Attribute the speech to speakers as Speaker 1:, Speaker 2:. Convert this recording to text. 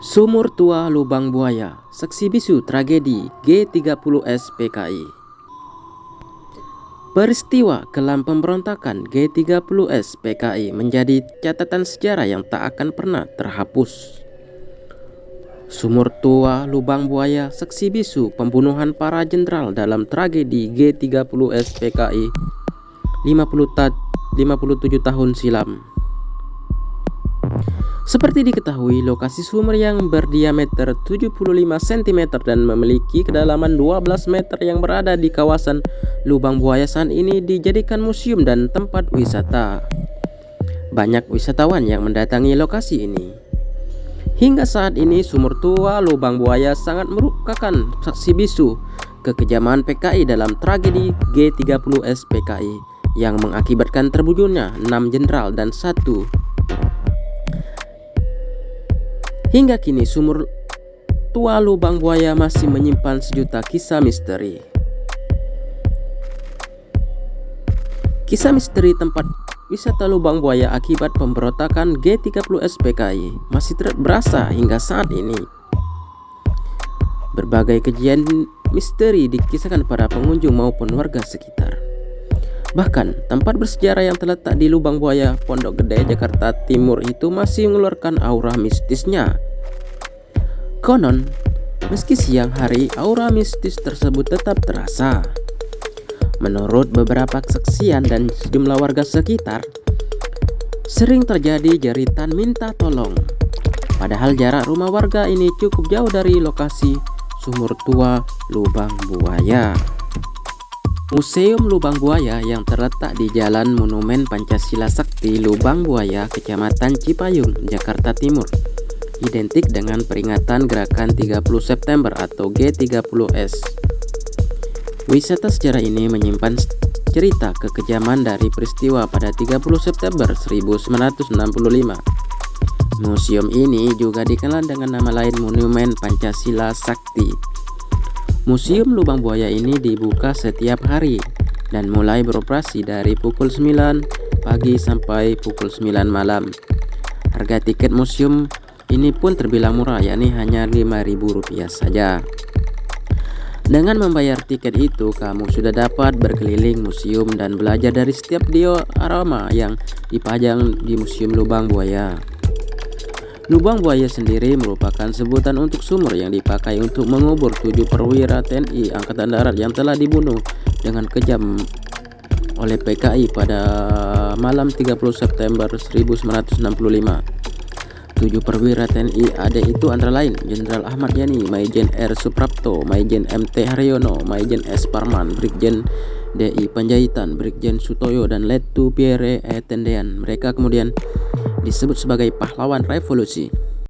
Speaker 1: Sumur Tua Lubang Buaya, saksi bisu tragedi G30S PKI. Peristiwa kelam pemberontakan G30S PKI menjadi catatan sejarah yang tak akan pernah terhapus. Sumur Tua Lubang Buaya, saksi bisu pembunuhan para jenderal dalam tragedi G30S PKI 57 tahun silam. Seperti diketahui, lokasi sumur yang berdiameter 75 cm dan memiliki kedalaman 12 meter yang berada di kawasan Lubang Buaya saat ini dijadikan museum dan tempat wisata. Banyak wisatawan yang mendatangi lokasi ini. Hingga saat ini, Sumur Tua Lubang Buaya sangat merupakan saksi bisu kekejaman PKI dalam tragedi G30S PKI yang mengakibatkan terbunuhnya 6 jenderal dan 1. Hingga kini Sumur Tua Lubang Buaya masih menyimpan sejuta kisah misteri. Kisah misteri tempat wisata Lubang Buaya akibat pemberontakan G30S PKI masih berasa hingga saat ini. Berbagai kejadian misteri dikisahkan para pengunjung maupun warga sekitar. Bahkan tempat bersejarah yang terletak di Lubang Buaya, Pondok Gede, Jakarta Timur itu masih mengeluarkan aura mistisnya. Konon, meski siang hari, aura mistis tersebut tetap terasa. Menurut beberapa kesaksian dan sejumlah warga sekitar, sering terjadi jeritan minta tolong. Padahal jarak rumah warga ini cukup jauh dari lokasi Sumur Tua Lubang Buaya. Museum Lubang Buaya yang terletak di Jalan Monumen Pancasila Sakti, Lubang Buaya, Kecamatan Cipayung, Jakarta Timur, identik dengan peringatan Gerakan 30 September atau G30S. Wisata sejarah ini menyimpan cerita kekejaman dari peristiwa pada 30 September 1965. Museum ini juga dikenal dengan nama lain Monumen Pancasila Sakti. Museum Lubang Buaya ini dibuka setiap hari dan mulai beroperasi dari pukul 9 pagi sampai pukul 9 malam. Harga tiket museum ini pun terbilang murah, yakni hanya Rp5.000 saja. Dengan membayar tiket itu, kamu sudah dapat berkeliling museum dan belajar dari setiap diorama yang dipajang di Museum Lubang Buaya. Lubang Buaya sendiri merupakan sebutan untuk sumur yang dipakai untuk mengubur 7 perwira TNI Angkatan Darat yang telah dibunuh dengan kejam oleh PKI pada malam 30 September 1965. 7 perwira TNI AD itu antara lain Jenderal Ahmad Yani, Maijen R. Suprapto, Maijen MT Haryono, Maijen S. Parman, Brigjen DI Panjaitan, Brigjen Sutoyo, dan Letu Pierre E. Tendean. Mereka kemudian disebut sebagai pahlawan revolusi.